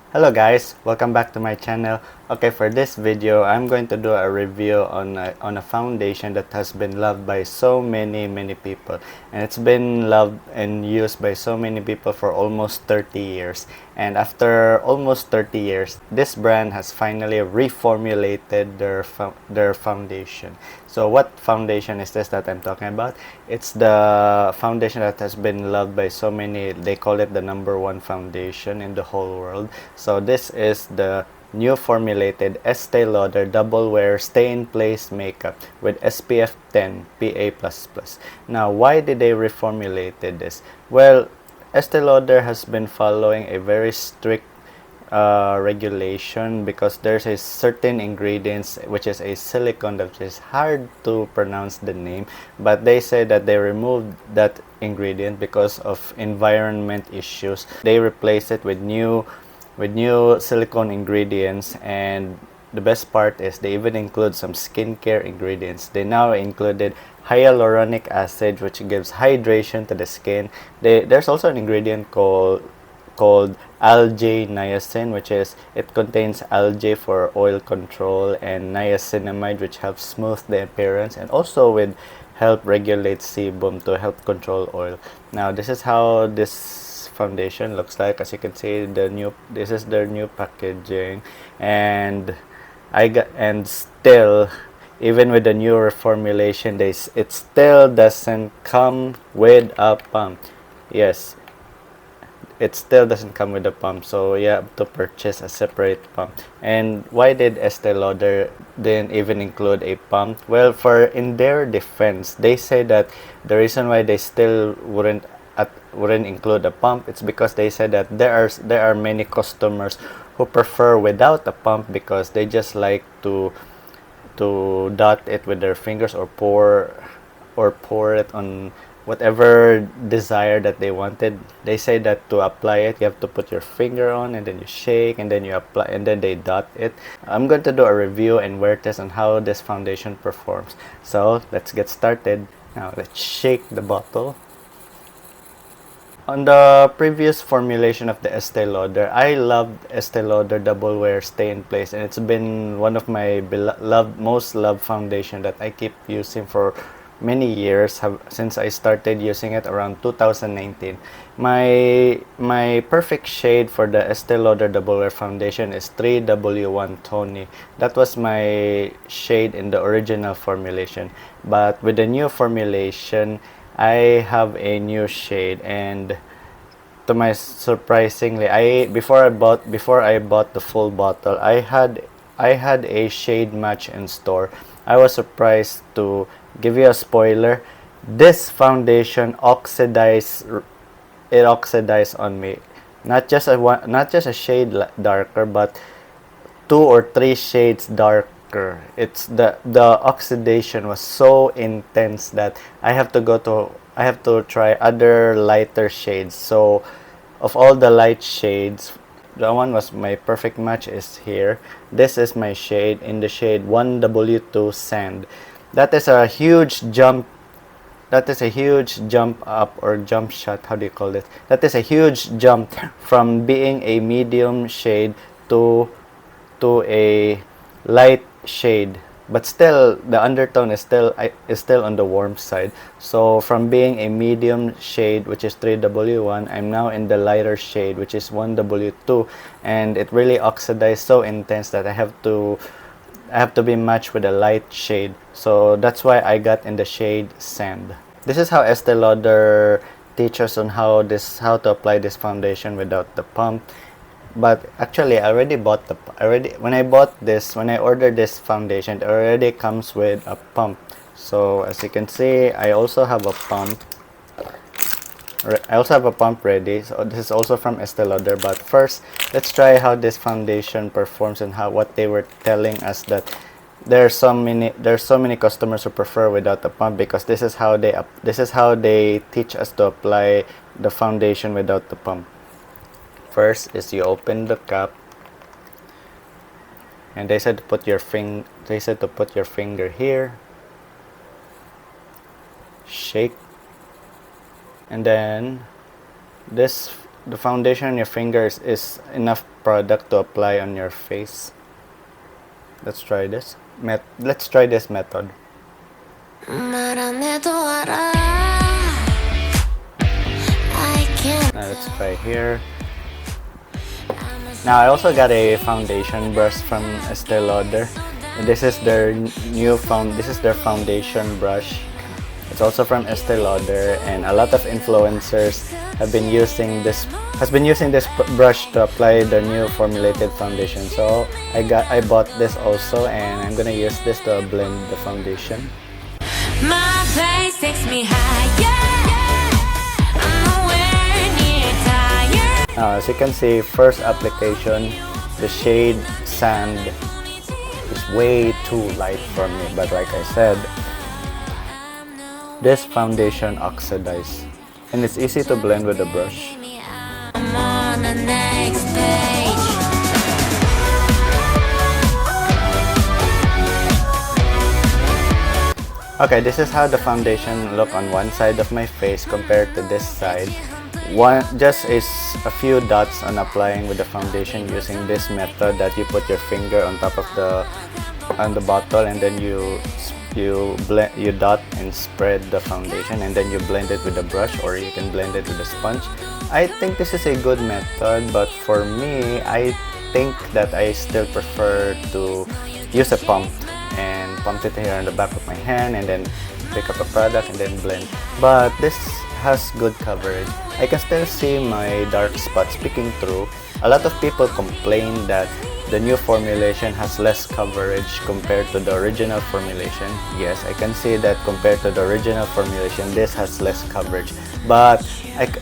Hello guys, welcome back to my channel. Okay, for this video, I'm going to do a review on a foundation that has been loved by so many people. And it's been loved and used by so many people for almost 30 years. And after almost 30 years, this brand has finally reformulated their foundation. So what foundation is this that I'm talking about? It's the foundation that has been loved by so many. They call it the #1 foundation in the whole world. So this is the new formulated Estee Lauder Double Wear Stay in Place Makeup with SPF 10 PA++. Now, why did they reformulated this? Well, Estee Lauder has been following a very strict regulation because there's a certain ingredients which is a silicone that is hard to pronounce the name, but they say that they removed that ingredient because of environment issues. They replace it with new silicone ingredients, and the best part is they even include some skincare ingredients. They now included hyaluronic acid, which gives hydration to the skin. There's also an ingredient called algae niacin, which is it contains algae for oil control, and niacinamide, which helps smooth the appearance and also with help regulate sebum to help control oil. Now this is how this foundation looks like. As you can see, this is their new packaging, and still, even with the new reformulation, it still doesn't come with a pump. Yes, it still doesn't come with a pump, so you have to purchase a separate pump. And why did Estee Lauder didn't even include a pump? Well, in their defense, they say that the reason why they still wouldn't include a pump, it's because they said that there are many customers who prefer without a pump because they just like to dot it with their fingers or pour it on whatever desire that they wanted. They say that to apply it, you have to put your finger on, and then you shake, and then you apply, and then they dot it. I'm going to do a review and wear test on how this foundation performs. So let's get started. Now let's shake the bottle. On the previous formulation of the Estee Lauder, I loved Estee Lauder Double Wear Stay in Place, and it's been one of my most loved foundation that I keep using for many years, since I started using it around 2019. My perfect shade for the Estee Lauder Double Wear foundation is 3W1 Tawny. That was my shade in the original formulation, but with the new formulation, I have a new shade, and to my surprisingly, before I bought the full bottle, I had a shade match in store. I was surprised. To give you a spoiler, this foundation oxidized on me. Not just a shade darker, but 2 or 3 shades darker. It's the oxidation was so intense that I have to try other lighter shades. So of all the light shades, the one was my perfect match is here. This is my shade in the shade 1W2 Sand. That is a huge jump. That is a huge jump up, or jump shot. How do you call it? That is a huge jump from being a medium shade to a light shade, but still the undertone is still on the warm side. So from being a medium shade, which is 3W1, I'm now in the lighter shade, which is 1W2, and it really oxidized so intense that I have to be matched with a light shade. So that's why I got in the shade Sand. This is how Estee Lauder teaches on how to apply this foundation without the pump. But actually, when I ordered this foundation, it already comes with a pump. So as you can see, I also have a pump. Ready. So this is also from Estee Lauder. But first, let's try how this foundation performs and what they were telling us, that there's so many customers who prefer without the pump, because this is how they teach us to apply the foundation without the pump. First is you open the cap, and they said to put your finger here, shake, and then this the foundation on your fingers is enough product to apply on your face. Let's try this. Let's try this method. Now let's try here. Now I also got a foundation brush from Estee Lauder. This is their foundation brush. It's also from Estee Lauder, and a lot of influencers have been using this brush to apply their new formulated foundation. So I bought this also, and I'm gonna use this to blend the foundation. My face takes me now, as you can see, first application, the shade Sand is way too light for me, but like I said, this foundation oxidizes, and it's easy to blend with the brush. I'm on the next page. Okay, this is how the foundation look on one side of my face compared to this side. Just is a few dots on applying with the foundation using this method that you put your finger on top of the bottle, and then you dot and spread the foundation, and then you blend it with a brush, or you can blend it with a sponge. I think this is a good method, but for me, I think that I still prefer to use a pump and pump it here on the back of my hand, and then pick up a product and then blend. But this has good coverage. I can still see my dark spots peeking through. A lot of people complain that the new formulation has less coverage compared to the original formulation. Yes, I can see that compared to the original formulation, this has less coverage. But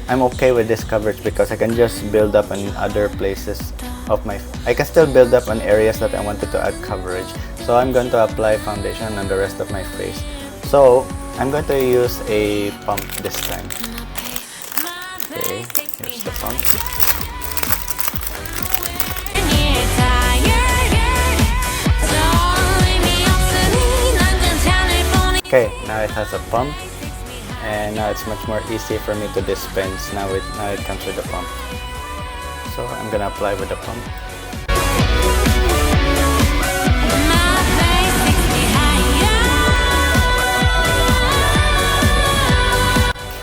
I'm okay with this coverage because I can just build up in other places of I can still build up on areas that I wanted to add coverage. So I'm going to apply foundation on the rest of my face. So I'm going to use a pump this time. Okay, here's the pump. Okay, now it has a pump, and now it's much more easy for me to dispense. Now it comes with a pump. So I'm gonna apply with the pump.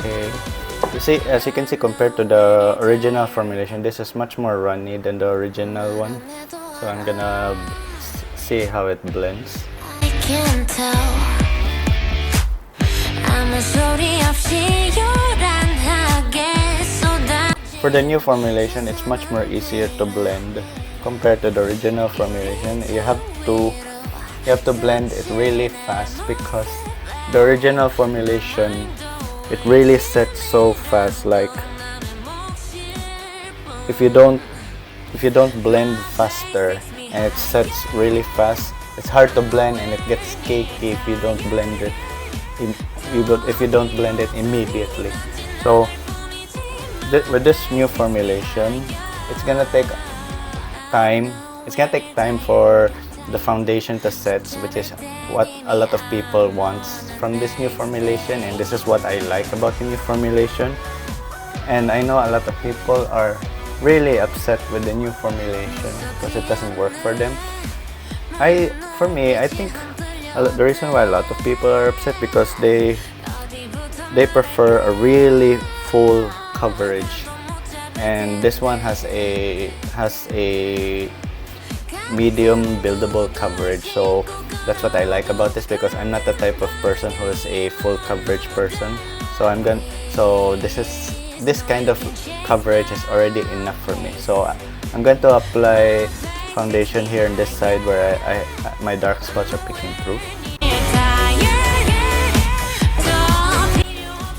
Okay, as you can see, compared to the original formulation, this is much more runny than the original one. So I'm gonna see how it blends. I can tell. For the new formulation, it's much more easier to blend compared to the original formulation. You have to blend it really fast because the original formulation, it really sets so fast. Like if you don't blend faster and it sets really fast, it's hard to blend and it gets cakey if you don't blend it. If you don't blend it immediately. So with this new formulation, it's gonna take time. It's gonna take time for the foundation to set, which is what a lot of people want from this new formulation, and this is what I like about the new formulation. And I know a lot of people are really upset with the new formulation because it doesn't work for them. For me, I think the reason why a lot of people are upset because they prefer a really full coverage, and this one has a medium buildable coverage. So that's what I like about this, because I'm not the type of person who is a full coverage person. So this kind of coverage is already enough for me. So I'm going to apply foundation here on this side where my dark spots are peeking through.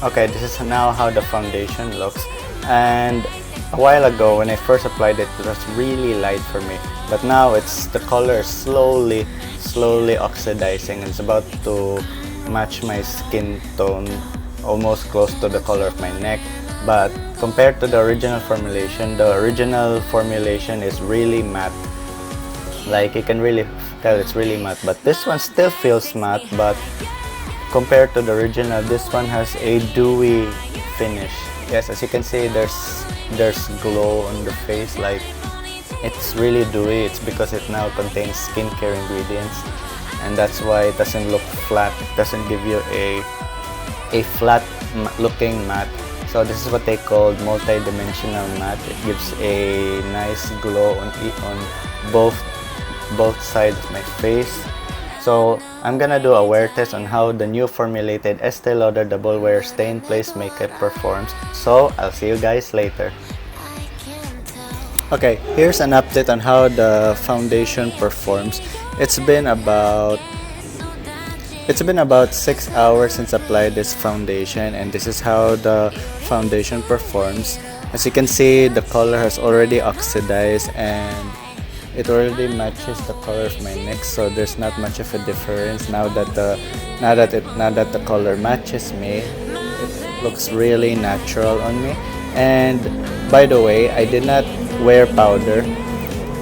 Okay, this is now how the foundation looks, and a while ago when I first applied it, it was really light for me, but now the color is slowly oxidizing. It's about to match my skin tone, almost close to the color of my neck. But compared to the original formulation is really matte. Like you can really tell it's really matte, but this one still feels matte, but compared to the original, this one has a dewy finish. Yes, as you can see, there's there's glow on the face, like it's really dewy. It's because it now contains skincare ingredients, and that's why it doesn't look flat. It doesn't give you a flat looking matte. So this is what they call multi-dimensional matte. It gives a nice glow on both sides of my face. So I'm gonna do a wear test on how the new formulated Estee Lauder Double Wear Stay in Place makeup performs. So I'll see you guys later. Okay, here's an update on how the foundation performs. It's been about 6 hours since I applied this foundation, and this is how the foundation performs. As you can see, the color has already oxidized and it already matches the color of my neck, so there's not much of a difference now that the color matches me. It looks really natural on me. And by the way, I did not wear powder.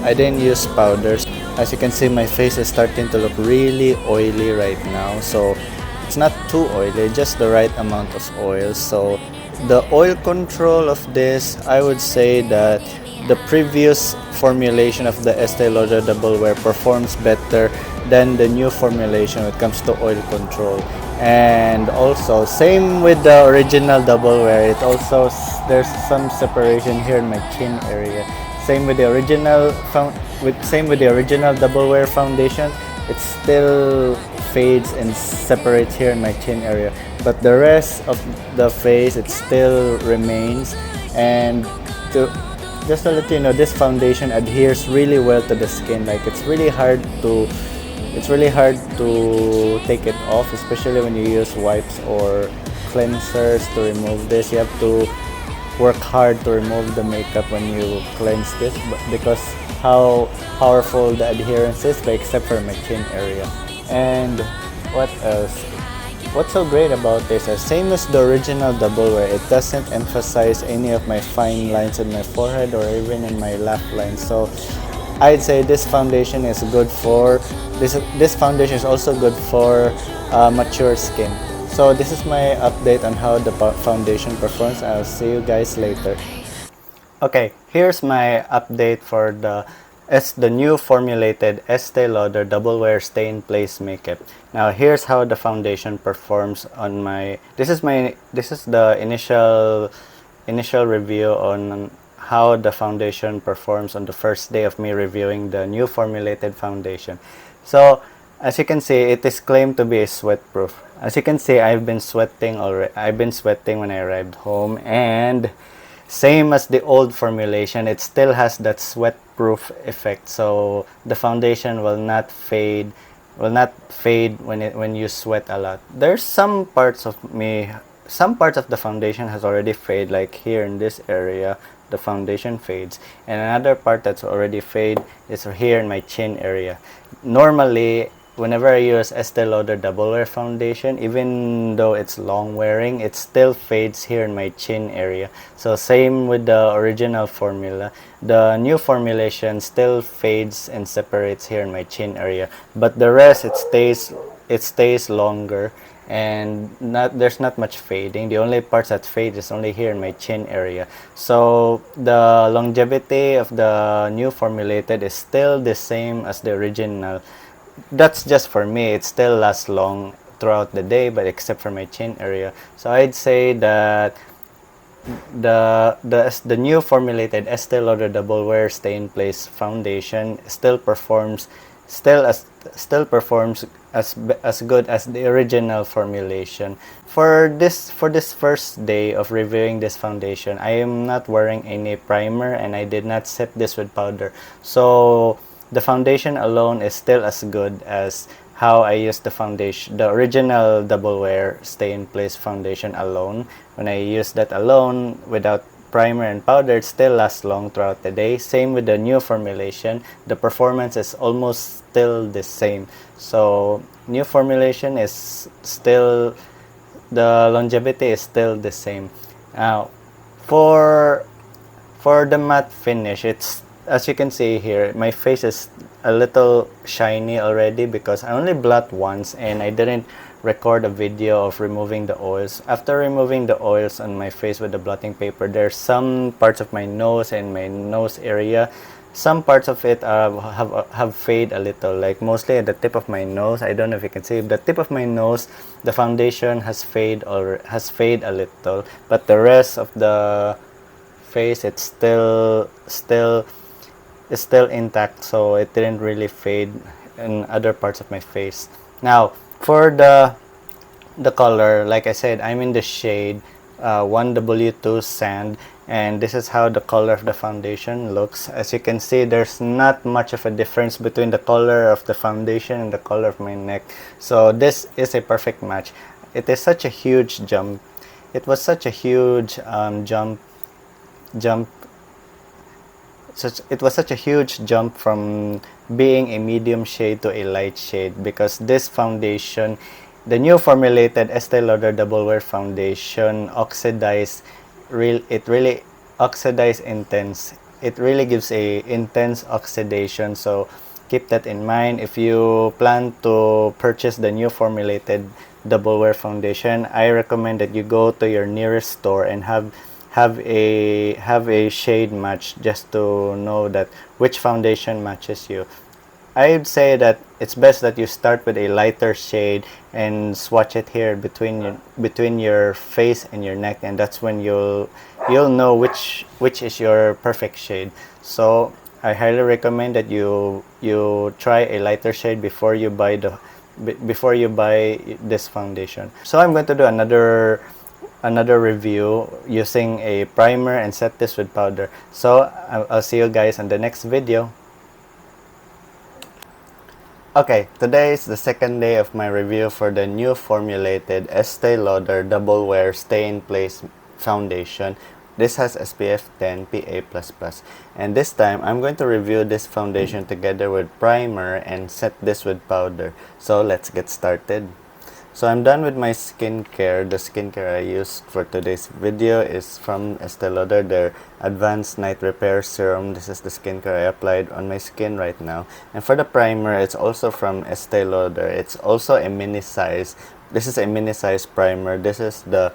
I didn't use powders. As you can see, my face is starting to look really oily right now, so it's not too oily, just the right amount of oil. So the oil control of this, I would say that the previous formulation of the Estee Lauder Double Wear performs better than the new formulation when it comes to oil control. And also, same with the original Double Wear, there's some separation here in my chin area. Same with the original Double Wear foundation, it still fades and separates here in my chin area, but the rest of the face, it still remains. And just to let you know, this foundation adheres really well to the skin. Like it's really hard to take it off, especially when you use wipes or cleansers to remove this. You have to work hard to remove the makeup when you cleanse this, because how powerful the adherence is, but except for my chin area. And what else? What's so great about this is, same as the original Double Wear, it doesn't emphasize any of my fine lines in my forehead or even in my laugh line. So I'd say this foundation is good for this foundation is also good for mature skin. So this is my update on how the foundation performs. I'll see you guys later. Okay, here's my update for the new formulated Estee Lauder Double Wear Stay in Place makeup. Now here's how the foundation performs on my. This is the initial review on how the foundation performs on the first day of me reviewing the new formulated foundation. So as you can see, it is claimed to be sweat proof. As you can see, I've been sweating already. I've been sweating when I arrived home, and same as the old formulation, it still has that sweat proof effect. So the foundation will not fade when you sweat a lot. There's some parts of the foundation has already faded, like here in this area the foundation fades, and another part that's already fade is here in my chin area. Normally, whenever I use Estee Lauder Double Wear foundation, even though it's long wearing, it still fades here in my chin area. So same with the original formula. The new formulation still fades and separates here in my chin area, but the rest, it stays longer, and there's not much fading. The only parts that fade is only here in my chin area. So the longevity of the new formulated is still the same as the original. That's just for me. It still lasts long throughout the day, but except for my chin area. So I'd say that the new formulated Estee Lauder Double Wear Stay in Place foundation still performs as good as the original formulation. For this first day of reviewing this foundation, I am not wearing any primer, and I did not set this with powder. So the foundation alone is still as good as how I used the original Double Wear Stay in Place foundation alone. When I use that alone without primer and powder, it still lasts long throughout the day. Same with the new formulation. The performance is almost still the same. So new formulation is still, the longevity is still the same. Now for the matte finish, it's, as you can see here, my face is a little shiny already because I only blot once and I didn't record a video of removing the oils. After removing the oils on my face with the blotting paper, there's some parts of my nose and my nose area. Some parts of it have fade a little, like mostly at the tip of my nose. I don't know if you can see the tip of my nose. The foundation has fade a little, but the rest of the face, it's still intact, so it didn't really fade in other parts of my face. Now for the color, like I said, I'm in the shade 1W2 Sand, and this is how the color of the foundation looks. As you can see, there's not much of a difference between the color of the foundation and the color of my neck, so this is a perfect match. It is such a huge jump. It was such a huge it was such a huge jump from being a medium shade to a light shade, because this foundation, the new formulated Estee Lauder Double Wear Foundation, it really oxidize intense. It really gives a intense oxidation, so keep that in mind. If you plan to purchase the new formulated Double Wear Foundation, I recommend that you go to your nearest store and have a shade match, just to know that which foundation matches you. I'd say that it's best that you start with a lighter shade and swatch it here between your face and your neck, and that's when you'll know which is your perfect shade. So I highly recommend that you try a lighter shade before you buy this foundation. So I'm going to do another review using a primer and set this with powder. So I'll see you guys in the next video. Okay, today is the second day of my review for the new formulated Estee Lauder Double Wear Stay in Place Foundation. This has SPF 10 PA++, and this time I'm going to review this foundation together with primer and set this with powder. So let's get started. So I'm done with my skincare. The skincare I used for today's video is from Estee Lauder, their Advanced Night Repair Serum. This is the skincare I applied on my skin right now. And for the primer, it's also from Estee Lauder. It's also a mini size. This is a mini size primer. This is the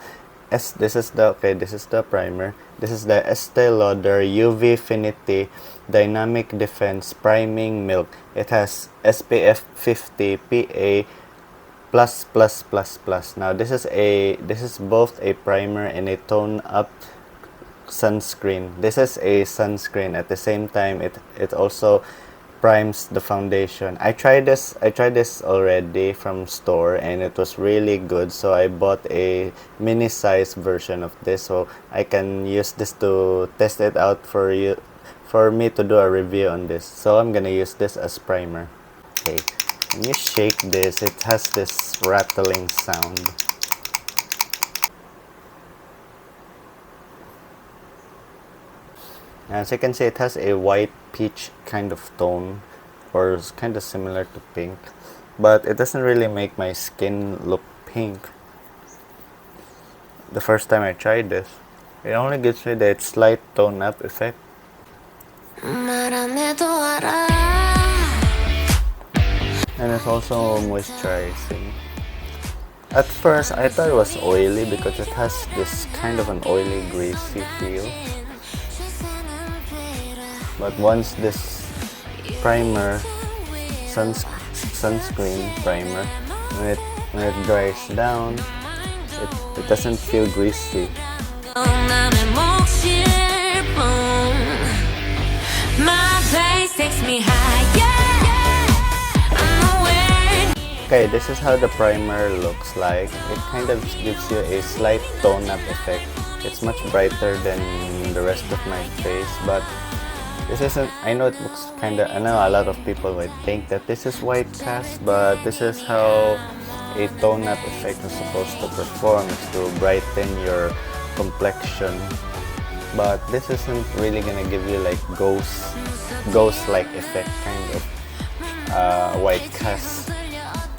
primer. This is the Estee Lauder UVFinity Dynamic Defense Priming Milk. It has SPF 50 PA++++. Now this is both a primer and a tone up sunscreen. This is a sunscreen. At the same time, it also primes the foundation. I tried this already from store, and it was really good, so I bought a mini size version of this, so I can use this to test it out for me to do a review on this. So I'm gonna use this as primer. Okay. When you shake this, it has this rattling sound. As you can see, it has a white peach kind of tone, or kind of similar to pink, but it doesn't really make my skin look pink. The first time I tried this, it only gives me that slight tone up effect. And it's also moisturizing. At first, I thought it was oily because it has this kind of an oily, greasy feel. But once this primer, sunscreen primer, when it dries down, it doesn't feel greasy. My face takes me higher. Okay, this is how the primer looks like. It kind of gives you a slight tone-up effect. It's much brighter than the rest of my face, but this isn't. I know it looks kind of. I know a lot of people might think that this is white cast, but this is how a tone-up effect is supposed to perform. It's to brighten your complexion. But this isn't really gonna give you like ghost-like effect, kind of white cast.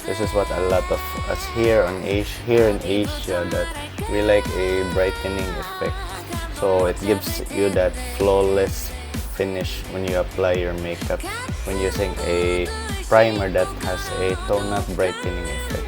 This is what a lot of us here in Asia that we like a brightening effect. So it gives you that flawless finish when you apply your makeup when using a primer that has a tone-up brightening effect.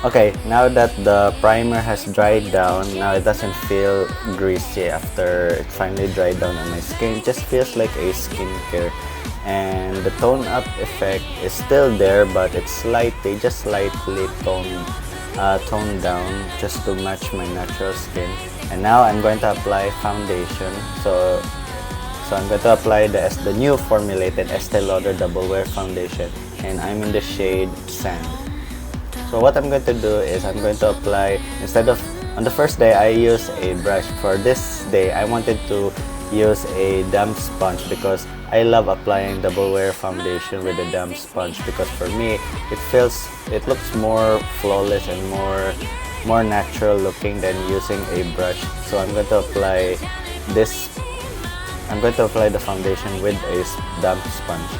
Okay, now that the primer has dried down, now it doesn't feel greasy after it finally dried down on my skin. It just feels like a skincare. And the tone up effect is still there, but it's slightly, just slightly toned down just to match my natural skin. And now I'm going to apply foundation. So I'm going to apply the new formulated Estee Lauder Double Wear Foundation, and I'm in the shade Sand. So what I'm going to do is I'm going to apply, instead of, on the first day I use a brush. For this day I wanted to use a damp sponge because I love applying double wear foundation with a damp sponge, because for me it looks more flawless and more natural looking than using a brush. So I'm going to apply the foundation with a damp sponge.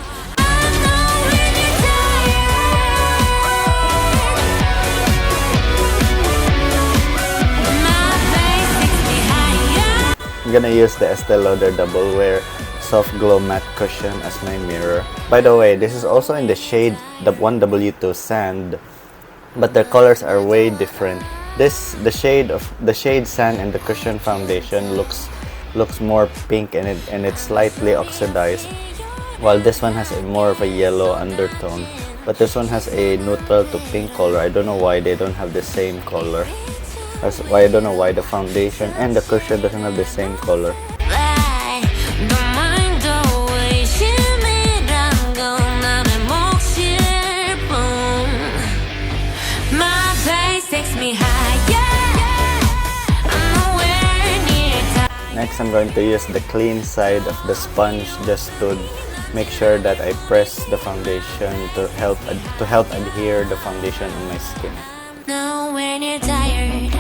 I'm gonna use the Estee Lauder Double Wear Soft Glow Matte Cushion as my mirror. By the way, this is also in the shade 1W2 Sand, but the colors are way different. The shade Sand and the Cushion Foundation looks more pink, and it's slightly oxidized, while this one has more of a yellow undertone. But this one has a neutral to pink color. I don't know why they don't have the same color. That's why I don't know why the foundation and the cushion doesn't have the same color. Next, I'm going to use the clean side of the sponge just to make sure that I press the foundation to help adhere the foundation on my skin. Know when you're tired.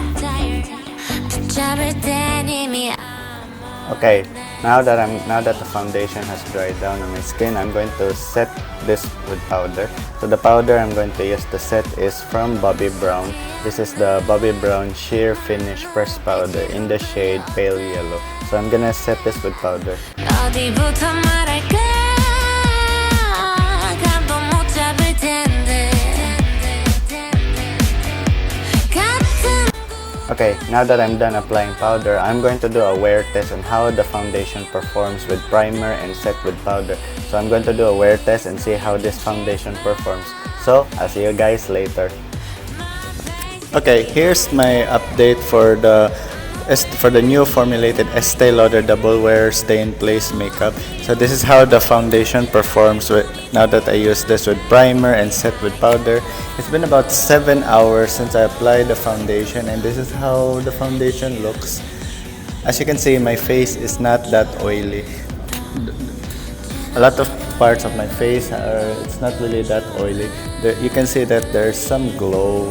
Okay, now that the foundation has dried down on my skin, I'm going to set this with powder. So the powder I'm going to use to set is from Bobbi Brown. This is the Bobbi Brown Sheer Finish Pressed Powder in the shade Pale Yellow. So I'm gonna set this with powder. Okay, now that I'm done applying powder, I'm going to do a wear test on how the foundation performs with primer and set with powder. So I'm going to do a wear test and see how this foundation performs. So I'll see you guys later. Okay, here's my update for the new formulated Estee Lauder Double Wear Stay in Place makeup. So this is how the foundation performs now that I use this with primer and set with powder. It's been about 7 hours since I applied the foundation, and this is how the foundation looks. As you can see, my face is not that oily. A lot of parts of my face it's not really that oily. You can see that there's some glow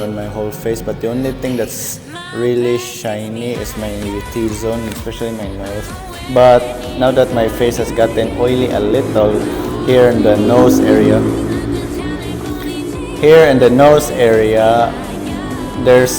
on my whole face, but the only thing that's really shiny is my T-zone, especially my nose. But now that my face has gotten oily a little here in the nose area, there's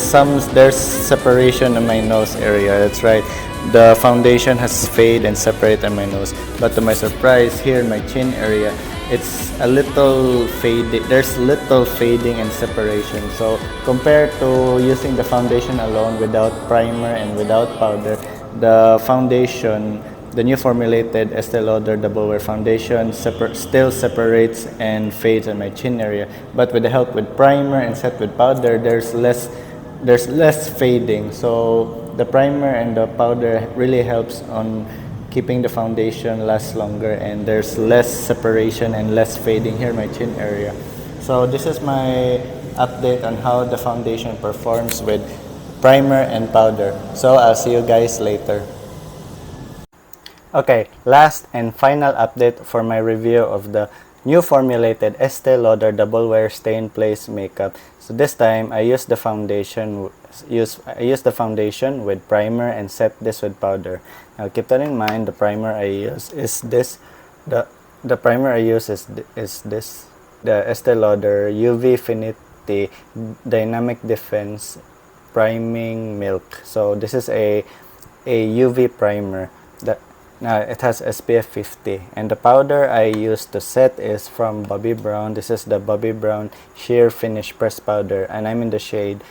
separation in my nose area. That's right, the foundation has faded and separated in my nose. But to my surprise, here in my chin area, it's a little faded. There's little fading and separation. So compared to using the foundation alone without primer and without powder, the new formulated Estee Lauder Double Wear Foundation still separates and fades in my chin area. But with the help with primer and set with powder, there's less fading. So the primer and the powder really helps on keeping the foundation last longer, and there's less separation and less fading here in my chin area. So this is my update on how the foundation performs with primer and powder. So I'll see you guys later. Okay, last and final update for my review of the new formulated Estee Lauder Double Wear Stay in Place makeup. So this time I used the foundation with primer and set this with powder. Now keep that in mind. The primer I use is this. The primer I use is this. The Estee Lauder UVFinity Dynamic Defense Priming Milk. So this is a UV primer. It has SPF 50, and the powder I used to set is from Bobbi Brown. This is the Bobbi Brown Sheer Finish Press Powder, and I'm in the shade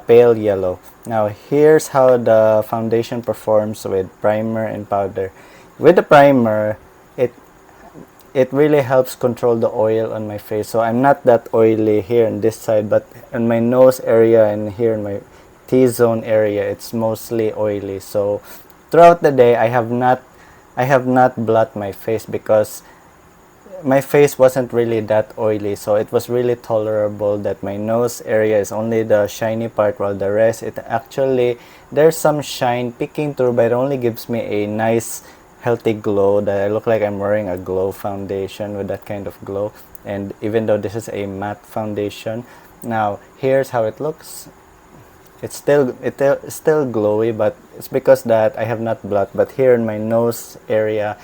pale yellow. Now here's how the foundation performs with primer and powder. With the primer, it really helps control the oil on my face, so I'm not that oily here on this side, but on my nose area and here in my T-zone area, it's mostly oily. So throughout the day, I have not blot my face because my face wasn't really that oily, so it was really tolerable that my nose area is only the shiny part, while the rest, it actually, there's some shine peeking through, but it only gives me a nice healthy glow that I look like I'm wearing a glow foundation with that kind of glow. And even though this is a matte foundation, now here's how it looks. It's still glowy, but it's because that I have not blot. But here in my nose area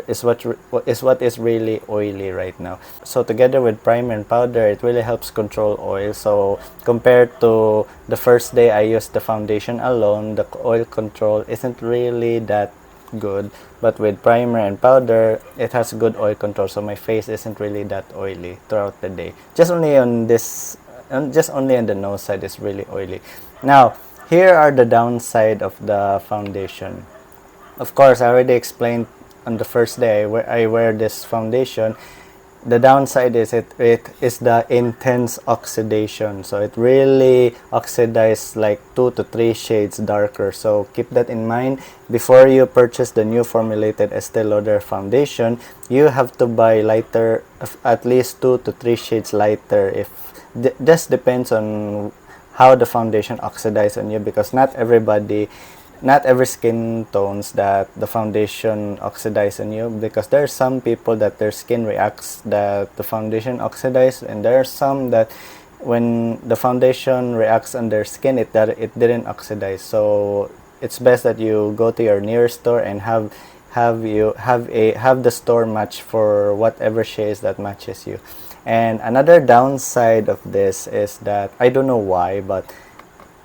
is what is really oily right now. So together with primer and powder, it really helps control oil. So compared to the first day I used the foundation alone, the oil control isn't really that good, but with primer and powder, it has good oil control, so my face isn't really that oily throughout the day. Just only on the nose side is really oily. Now here are the downside of the foundation. Of course, I already explained on the first day I wear this foundation. The downside is it is the intense oxidation, so it really oxidizes like 2 to 3 shades darker. So keep that in mind before you purchase the new formulated Estee Lauder foundation. You have to buy lighter, at least 2 to 3 shades lighter. If just depends on how the foundation oxidizes on you, because not every skin tones that the foundation oxidize on you, because there are some people that their skin reacts that the foundation oxidize, and there are some that when the foundation reacts on their skin, it didn't oxidize. So it's best that you go to your nearest store and have the store match for whatever shades that matches you. And another downside of this is that I don't know why, but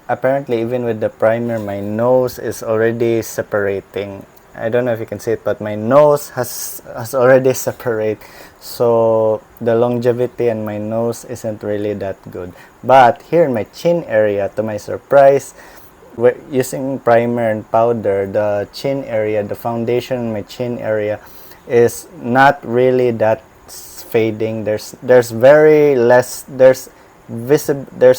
apparently even with the primer, my nose is already separating. I don't know if you can see it, but my nose has already separated, so the longevity in my nose isn't really that good. But here in my chin area, to my surprise, using primer and powder, the chin area, the foundation in my chin area is not really that fading. There's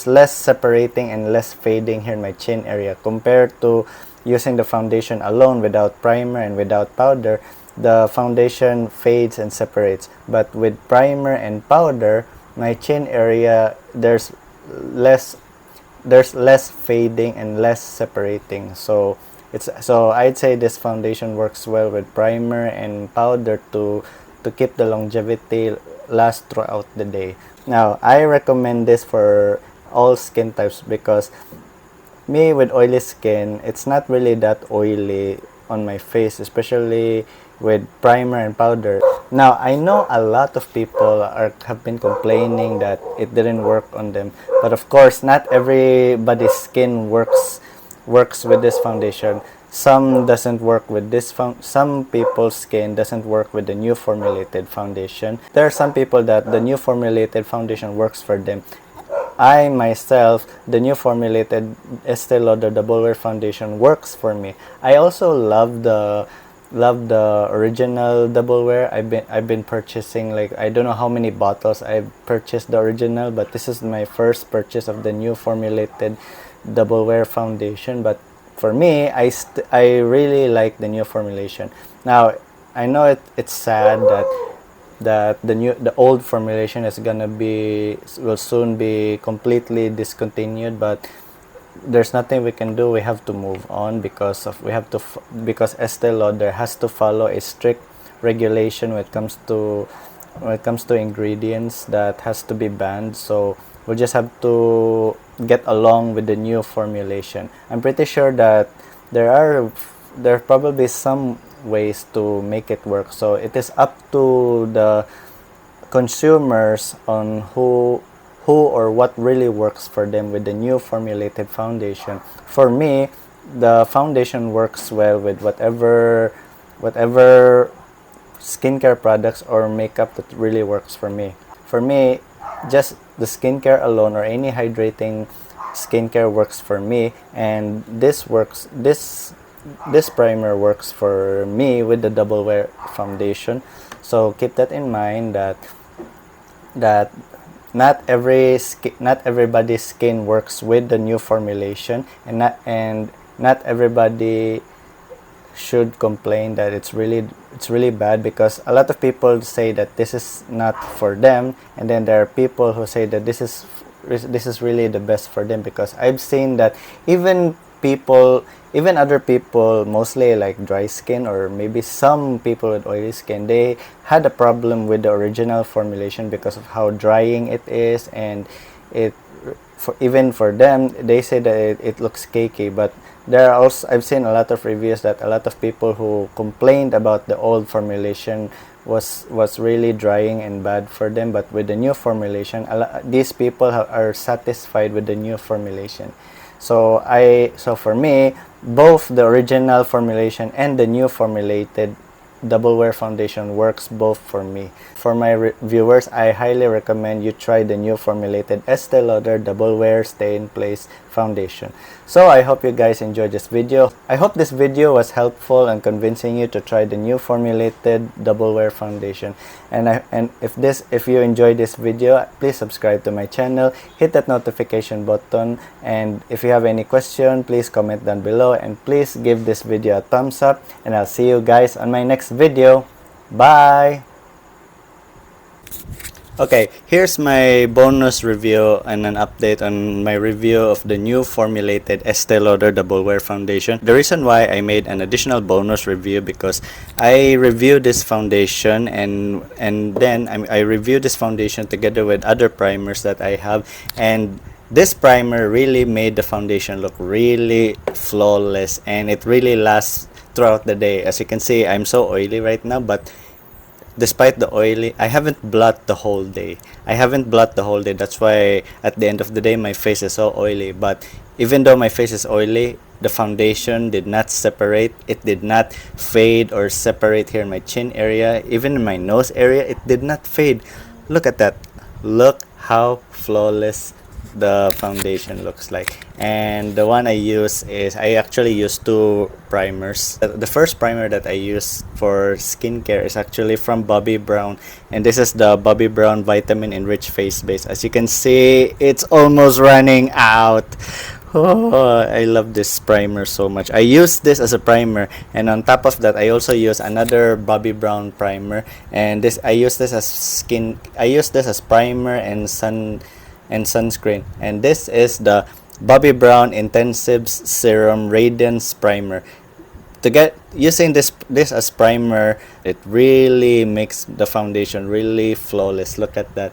less separating and less fading here in my chin area compared to using the foundation alone without primer and without powder. The foundation fades and separates, but with primer and powder, my chin area, there's less fading and less separating. So I'd say this foundation works well with primer and powder to keep the longevity last throughout the day. Now I recommend this for all skin types, because me with oily skin, it's not really that oily on my face, especially with primer and powder. Now I know a lot of people have been complaining that it didn't work on them, but of course not everybody's skin works with this foundation. Some doesn't work with this some people's skin doesn't work with the new formulated foundation. There are some people that the new formulated foundation works for them. I myself, the new formulated Estee Lauder Double Wear foundation works for me. I also love the original Double Wear. I've been purchasing, like, I don't know how many bottles I've purchased the original, but this is my first purchase of the new formulated Double Wear foundation. But for me, I really like the new formulation. Now I know it's sad that the old formulation will soon be completely discontinued, but there's nothing we can do. We have to move on because Estee Lauder has to follow a strict regulation when it comes to ingredients that has to be banned. So we'll just have to get along with the new formulation. I'm pretty sure that there are probably some ways to make it work. So it is up to the consumers on who or what really works for them with the new formulated foundation. For me, the foundation works well with whatever whatever skincare products or makeup that really works for me. For me, just the skincare alone or any hydrating skincare works for me, and this primer works for me with the double wear foundation. So keep that in mind, that not everybody's skin works with the new formulation, and not everybody should complain that it's really bad, because a lot of people say that this is not for them, and then there are people who say that this is really the best for them. Because I've seen that even other people, mostly like dry skin or maybe some people with oily skin, they had a problem with the original formulation because of how drying it is, and even for them, they say that it looks cakey. But there are also, I've seen a lot of reviews that a lot of people who complained about the old formulation was really drying and bad for them. But with the new formulation, these people are satisfied with the new formulation. So for me, both the original formulation and the new formulated double wear foundation works both for me. For my viewers, I highly recommend you try the new formulated Estee Lauder double wear stay in place foundation. So I hope you guys enjoyed this video. I hope this video was helpful and convincing you to try the new formulated double wear foundation. And if you enjoyed this video, please subscribe to my channel, hit that notification button, and if you have any question, please comment down below, and please give this video a thumbs up, and I'll see you guys on my next video. Bye. Okay, here's my bonus review and an update on my review of the new formulated Estee Lauder Double Wear Foundation. The reason why I made an additional bonus review, because I reviewed this foundation and then I reviewed this foundation together with other primers that I have, and this primer really made the foundation look really flawless, and it really lasts throughout the day. As you can see, I'm so oily right now, but despite the oily, I haven't blotted the whole day. That's why at the end of the day, my face is so oily. But even though my face is oily, the foundation did not separate. It did not fade or separate here in my chin area. Even in my nose area, it did not fade. Look at that. Look how flawless the foundation looks like. And the one I use is, I actually use two primers. The first primer that I use for skincare is actually from Bobbi Brown, and this is the Bobbi Brown Vitamin Enriched Face Base. As you can see, it's almost running out. Oh, I love this primer so much. I use this as a primer, and on top of that, I also use another Bobbi Brown primer, and I use this as primer and sunscreen. And this is the Bobbi Brown Intensive Serum Radiance Primer. Using this as primer, it really makes the foundation really flawless. Look at that.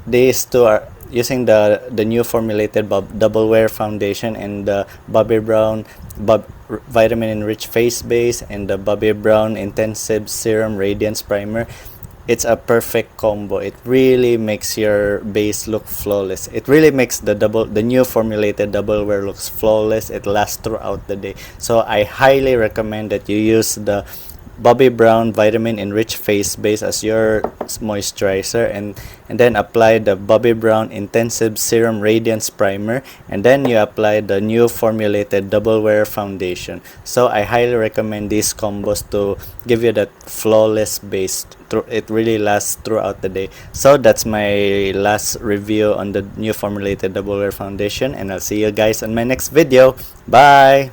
These two are using the new formulated double wear foundation, and the Bobbi Brown Vitamin Enriched Face Base, and the Bobbi Brown Intensive Serum Radiance Primer. It's a perfect combo. It really makes your base look flawless. It really makes the new formulated double wear looks flawless. It lasts throughout the day. So I highly recommend that you use the Bobbi Brown Vitamin Enriched Face Base as your moisturizer, and then apply the Bobbi Brown Intensive Serum Radiance Primer, and then you apply the new formulated double wear foundation. So I highly recommend these combos to give you that flawless base. It really lasts throughout the day. So that's my last review on the new formulated double wear foundation, and I'll see you guys on my next video. Bye.